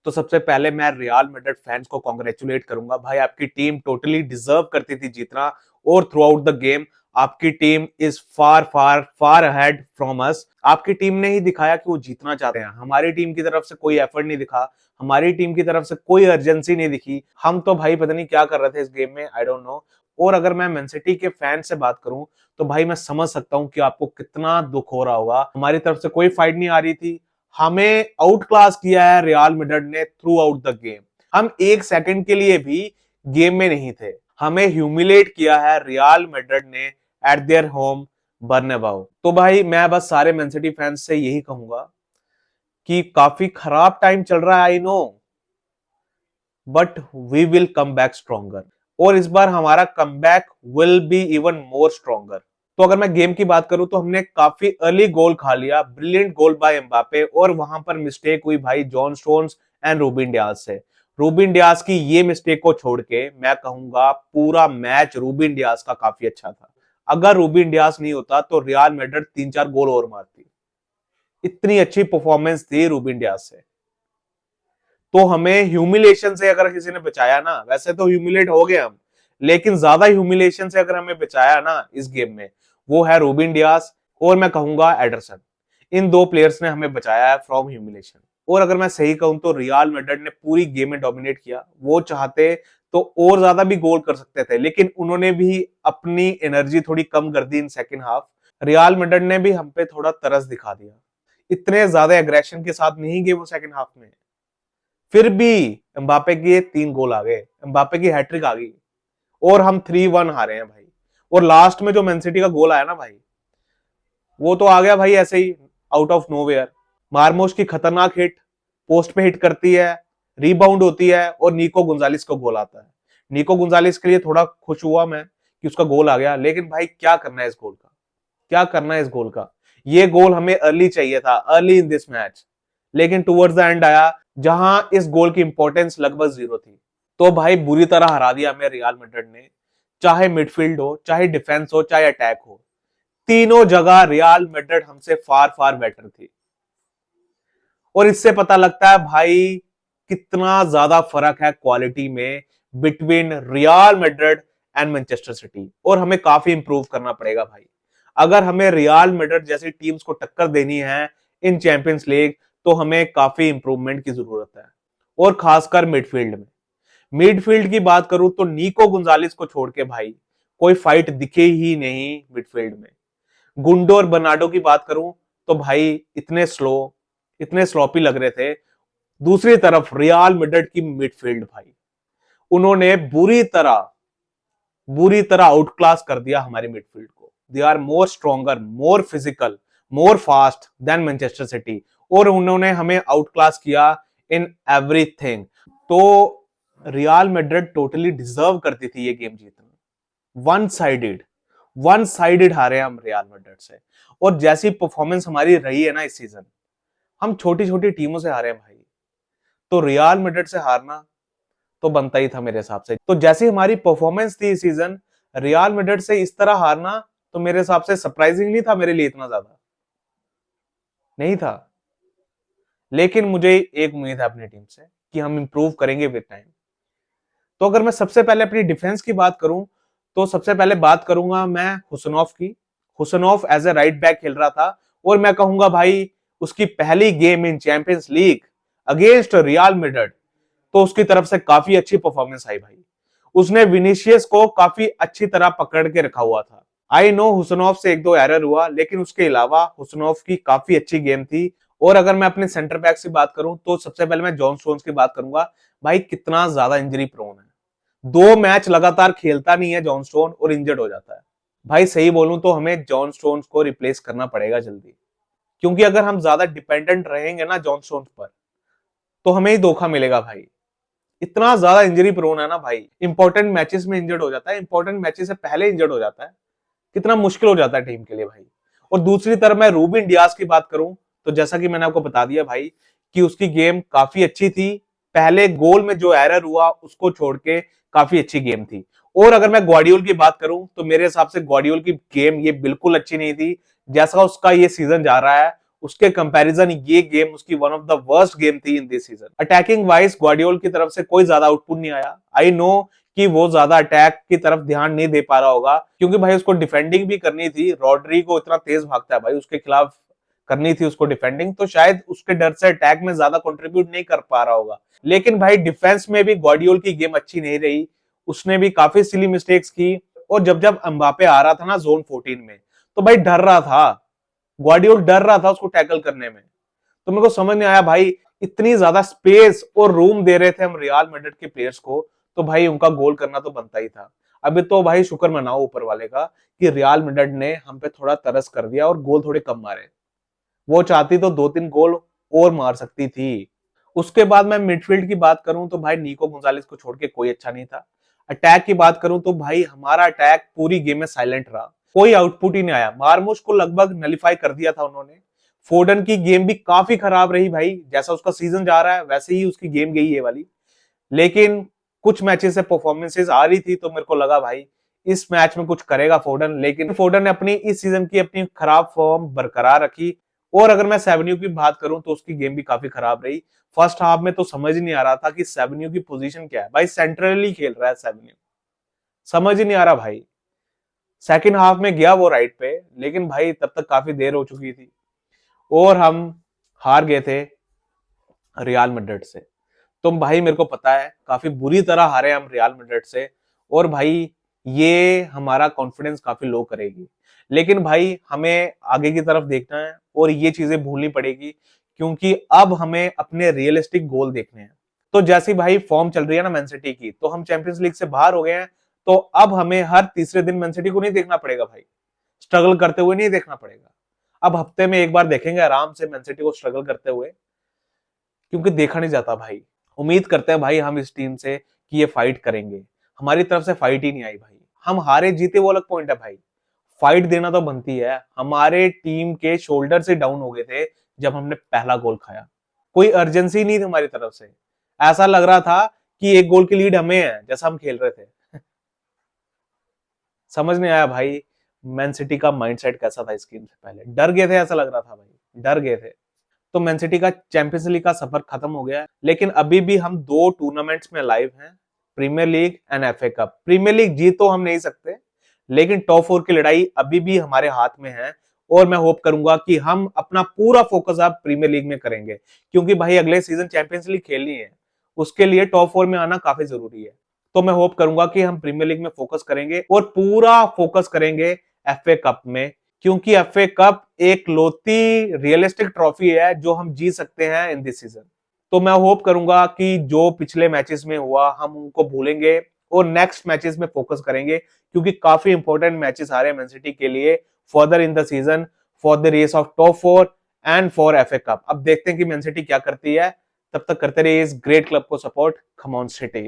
तो सबसे पहले मैं रियल मैड्रिड फैंस को कांग्रेचुलेट करूंगा भाई, आपकी टीम टोटली डिजर्व करती थी जीतना। और थ्रू आउट द गेम आपकी team is far far far ahead from us. आपकी टीम ने ही दिखाया कि वो जीतना चाहते हैं। हमारी टीम की तरफ से कोई एफर्ट नहीं दिखा, हमारी टीम की तरफ से कोई अर्जेंसी नहीं दिखी। हम तो भाई पता नहीं क्या कर रहे थे इस गेम में, आई डोंट नो। और अगर मैं मैन सिटी के फैन से बात करूं तो भाई मैं समझ सकता हूं कि आपको कितना दुख हो रहा होगा। हमारी तरफ से कोई फाइट नहीं आ रही थी, हमें आउट क्लास किया है रियल मैड्रिड ने थ्रू आउट द गेम। हम एक सेकंड के लिए भी गेम में नहीं थे, हमें ह्यूमिलेट किया है रियल मैड्रिड ने एट देयर होम बर्नाबाउ। तो भाई मैं बस सारे मैन सिटी फैंस से यही कहूंगा कि काफी खराब टाइम चल रहा है, I know, but we will come back stronger. और इस बार हमारा comeback will be even more stronger. तो अगर मैं गेम की बात करूं तो हमने काफी अर्ली गोल खा लिया, ब्रिलियंट गोल बाय एम्बापे, और वहां पर मिस्टेक हुई भाई John stones and Rubin Diaz से। रूबिन डियाज की ये मिस्टेक को छोड़ के मैं कहूंगा पूरा मैच रूबिन डियाज का काफी अच्छा था। अगर रूबिन डियाज नहीं होता तो रियल मैड्रिड 3-4 गोल और मारती। इतनी अच्छी परफॉर्मेंस थी रूबिन डियाज से। तो हमें ह्यूमिलेशन से अगर किसी ने बचाया ना, वैसे तो ह्यूमिलेट हो गए हम, लेकिन ज्यादा ह्यूमिलेशन से अगर हमें बचाया ना इस गेम में, वो है रूबिन डियास और मैं कहूंगा एडरसन। इन दो प्लेयर्स ने हमें बचाया है फ्रॉम ह्यूमिलेशन। और अगर मैं सही कहूं तो रियल मैड्रिड ने पूरी गेम में डोमिनेट किया। वो चाहते तो और ज्यादा भी गोल कर सकते थे, लेकिन उन्होंने भी अपनी एनर्जी थोड़ी कम कर दी in second half. Real Madrid ने भी हम पे थोड़ा तरस दिखा दिया, इतने ज्यादा एग्रेशन के साथ नहीं गए वो सेकेंड हाफ में। फिर भी एम्बापे के 3 गोल आ गए, एम्बापे की हैट्रिक आ गई और हम 3-1 हारे हैं भाई। और लास्ट में जो मैन सिटी का गोल आया ना भाई, वो तो आ गया भाई ऐसे ही आउट ऑफ नोवेयर। मार्मोश की खतरनाक हिट, पोस्ट पे हिट करती है, रीबाउंड होती है और निको गुंजालिस को गोल आता है। निको गुंजालिस के लिए थोड़ा खुश हुआ मैं कि उसका गोल आ गया, लेकिन भाई क्या करना है इस गोल का, क्या करना है इस गोल का। ये गोल हमें अर्ली चाहिए था, अर्ली इन दिस मैच, लेकिन टुवर्ड्स द एंड आया जहां इस गोल की इंपॉर्टेंस लगभग 0 थी। तो भाई बुरी तरह हरा दिया हमें रियल मैड्रिड ने, चाहे मिडफील्ड हो, चाहे डिफेंस हो, चाहे अटैक हो, तीनों जगह रियल मैड्रिड हमसे फार फार बेटर थी। और इससे पता लगता है भाई कितना ज्यादा फर्क है क्वालिटी में between real Madrid and Manchester City. और हमें काफी इंप्रूव करना पड़ेगा भाई। अगर हमें रियल मैड्रिड जैसी टीम्स को टक्कर देनी है इन चैंपियंस लीग तो हमें काफी इंप्रूवमेंट की जरूरत है, और खासकर मिडफील्ड में। मिडफील्ड की बात करूं तो निको गुंजालिस को छोड़ के भाई कोई फाइट दिखे ही नहीं मिडफील्ड में। गुंडो और बर्नार्डो की बात करूं तो भाई इतने स्लो, इतने स्लोपी लग रहे थे। दूसरी तरफ रियल मैड्रिड की मिडफील्ड भाई, उन्होंने बुरी तरह आउट क्लास कर दिया हमारी मिडफील्ड को। They are more stronger, more physical, more fast than Manchester City, और उन्होंने हमें आउट क्लास किया इन एवरीथिंग। तो रियल मैड्रिड टोटली डिजर्व करती थी ये गेम जीतना। वन साइडेड हारे हम रियल मैड्रिड से। और जैसी परफॉर्मेंस हमारी रही है ना इस सीजन, हम छोटी छोटी टीमों से हारे हैं भाई, तो रियल मैड्रिड से हारना तो बनता ही था मेरे हिसाब से। तो जैसी हमारी परफॉर्मेंस थी इस सीजन, रियल मैड्रिड से इस तरह हारना तो मेरे हिसाब से सरप्राइजिंग नहीं था, मेरे लिए इतना ज्यादा नहीं था। लेकिन मुझे एक उम्मीद है अपनी टीम से कि हम इंप्रूव करेंगे विद टाइम। तो अगर मैं सबसे पहले अपनी डिफेंस की बात करूं तो सबसे पहले बात करूंगा मैं हुसैनोफ की। हुसैनोफ एज ए राइट बैक खेल रहा था, और मैं कहूंगा भाई उसकी पहली game in champions league against real Madrid, तो उसकी तरफ से काफी अच्छी परफॉर्मेंस आई भाई। उसने विनीशियस को काफी अच्छी तरह पकड़ के रखा हुआ था। आई नो हुसैनोफ से 1-2 एरर हुआ, लेकिन उसके अलावा हुसैनोफ की काफी अच्छी गेम थी। और अगर मैं अपने सेंटर बैक की बात करूं तो सबसे पहले मैं जॉन स्टोन्स की बात करूंगा। भाई कितना ज्यादा इंजरी प्रोन है, 2 मैच लगातार खेलता नहीं है जॉन स्टोन और इंजर्ड हो जाता है। भाई सही बोलूं तो हमें जॉन स्टोन्स को रिप्लेस करना पड़ेगा जल्दी, क्योंकि अगर हम ज्यादा डिपेंडेंट रहेंगे ना जॉन स्टोन्स पर तो हमें ही धोखा मिलेगा भाई। इतना ज्यादा इंजरी प्रोन है ना भाई, इंपॉर्टेंट मैचेस में इंजर्ड हो जाता है, इंपॉर्टेंट मैचेस से पहले इंजर्ड हो जाता है। कितना मुश्किल हो जाता है टीम के लिए भाई। और दूसरी तरफ मैं रूबिन डियास की बात करूं तो जैसा कि मैंने आपको बता दिया भाई कि उसकी गेम काफी अच्छी थी। पहले गोल में जो एरर हुआ उसको छोड़ के काफी अच्छी गेम थी। और अगर मैं ग्वार्डियोल की बात करूं तो मेरे हिसाब से ग्वार्डियोल की गेम ये बिल्कुल अच्छी नहीं थी। जैसा उसका ये सीजन जा रहा है उसके कंपैरिजन ये गेम उसकी one of the worst game थी in this season. Attacking wise Guardiola की तरफ से कोई ज्यादा आउटपुट नहीं आया। आई नो कि वो ज्यादा अटैक की तरफ ध्यान नहीं दे पा रहा होगा, क्योंकि भाई उसको डिफेंडिंग भी करनी थी। रॉड्री को इतना तेज भागता है भाई, उसके खिलाफ करनी थी उसको डिफेंडिंग, तो शायद उसके डर से अटैक में ज्यादा कंट्रीब्यूट नहीं कर पा रहा होगा। लेकिन भाई डिफेंस में भी ग्वार्डियोल की गेम अच्छी नहीं रही, उसने भी काफी सिली मिस्टेक्स की। और जब जब एम्बापे आ रहा था ना जोन 14 में, तो भाई डर रहा था, ग्वार्डियोल डर रहा था उसको टैकल करने में। तो मेरे को समझ नहीं आया भाई, इतनी ज्यादा स्पेस और रूम दे रहे थे हम रियल मैड्रिड के प्लेयर्स को, तो भाई उनका गोल करना तो बनता ही था। अभी तो भाई शुक्र मनाओ ऊपर वाले का कि रियल मैड्रिड ने हम पे थोड़ा तरस कर दिया और गोल थोड़े कम मारे। वो चाहती तो 2-3 गोल और मार सकती थी। उसके बाद मैं मिडफील्ड की बात करूं तो भाई निको गोंजालेस को छोड़ के कोई अच्छा नहीं था। अटैक की बात करूं तो भाई हमारा अटैक पूरी गेम में साइलेंट रहा, कोई आउटपुट ही नहीं आया। मार्मुश को लगभग नलीफाई कर दिया था उन्होंने। फोर्डन की गेम भी काफी खराब रही भाई, जैसा उसका सीजन जा रहा है वैसे ही उसकी गेम गई है वाली। लेकिन कुछ मैचेस से परफॉर्मेंसेस आ रही थी, तो मेरे को लगा भाई इस मैच में कुछ करेगा फोर्डन। लेकिन फोर्डन ने अपनी इस सीजन की अपनी खराब फॉर्म बरकरार रखी। और अगर मैं सेवेन्यू की बात करूं तो उसकी गेम भी काफी खराब रही। फर्स्ट हाफ में तो समझ ही नहीं आ रहा था कि सेवेन्यू की पोजीशन क्या है भाई, सेंट्रली खेल रहा है सेवेन्यू, समझ ही नहीं आ रहा भाई। सेकंड हाफ में गया वो राइट पे, लेकिन भाई तब तक काफी देर हो चुकी थी और हम हार गए थे रियल मैड्रिड से। तो भाई मेरे को पता है काफी बुरी तरह हारे हम रियल मैड्रिड से, और भाई ये हमारा कॉन्फिडेंस काफी लो करेगी। लेकिन भाई हमें आगे की तरफ देखना है और ये चीजें भूलनी पड़ेगी, क्योंकि अब हमें अपने रियलिस्टिक गोल देखने हैं। तो जैसी भाई फॉर्म चल रही है ना मैन सिटी की, तो हम चैंपियंस लीग से बाहर हो गए हैं, तो अब हमें हर तीसरे दिन मैन सिटी को नहीं देखना पड़ेगा भाई, स्ट्रगल करते हुए नहीं देखना पड़ेगा। अब हफ्ते में एक बार देखेंगे आराम से मैन सिटी को स्ट्रगल करते हुए, क्योंकि देखा नहीं जाता भाई। उम्मीद करते हैं भाई हम इस टीम से कि ये फाइट करेंगे, हमारी तरफ से फाइट ही नहीं आई भाई। हम हारे जीते वो अलग पॉइंट है भाई, फाइट देना तो बनती है। हमारे टीम के शोल्डर से डाउन हो गए थे जब हमने पहला गोल खाया, कोई अर्जेंसी नहीं थी हमारी तरफ से। ऐसा लग रहा था कि एक गोल की लीड हमें है जैसा हम खेल रहे थे। समझ नहीं आया भाई मैन सिटी का माइंडसेट कैसा था इस गेम से पहले, डर गए थे ऐसा लग रहा था भाई, डर गए थे। तो मैन सिटी का चैंपियंस लीग का सफर खत्म हो गया है, लेकिन अभी भी हम 2 टूर्नामेंट्स में लाइव हैं, premier league and FA cup. Premier league जीत तो हम नहीं सकते, लेकिन टॉप 4 की लड़ाई अभी भी हमारे हाथ में है। और मैं होप करूंगा कि हम अपना पूरा फोकस अब प्रीमियर लीग में करेंगे, क्योंकि भाई अगले सीजन चैंपियंस लीग खेलनी है, उसके लिए टॉप 4 में आना काफी जरूरी है। तो मैं होप करूंगा कि हम प्रीमियर लीग में फोकस करेंगे और पूरा फोकस करेंगे एफए कप में, क्योंकि एफए कप एक लौती रियलिस्टिक ट्रॉफी है जो हम जीत सकते हैं इन दिस सीजन। तो मैं होप करूंगा कि जो पिछले मैचेस में हुआ हम उनको भूलेंगे और नेक्स्ट मैचेस में फोकस करेंगे, क्योंकि काफी इंपॉर्टेंट मैचेस आ रहे हैं मैन सिटी के लिए further in the season, for the race of top 4 and for FA cup. अब देखते हैं कि मैन सिटी क्या करती है। तब तक करते रहिए इस ग्रेट क्लब को सपोर्ट। Come on city.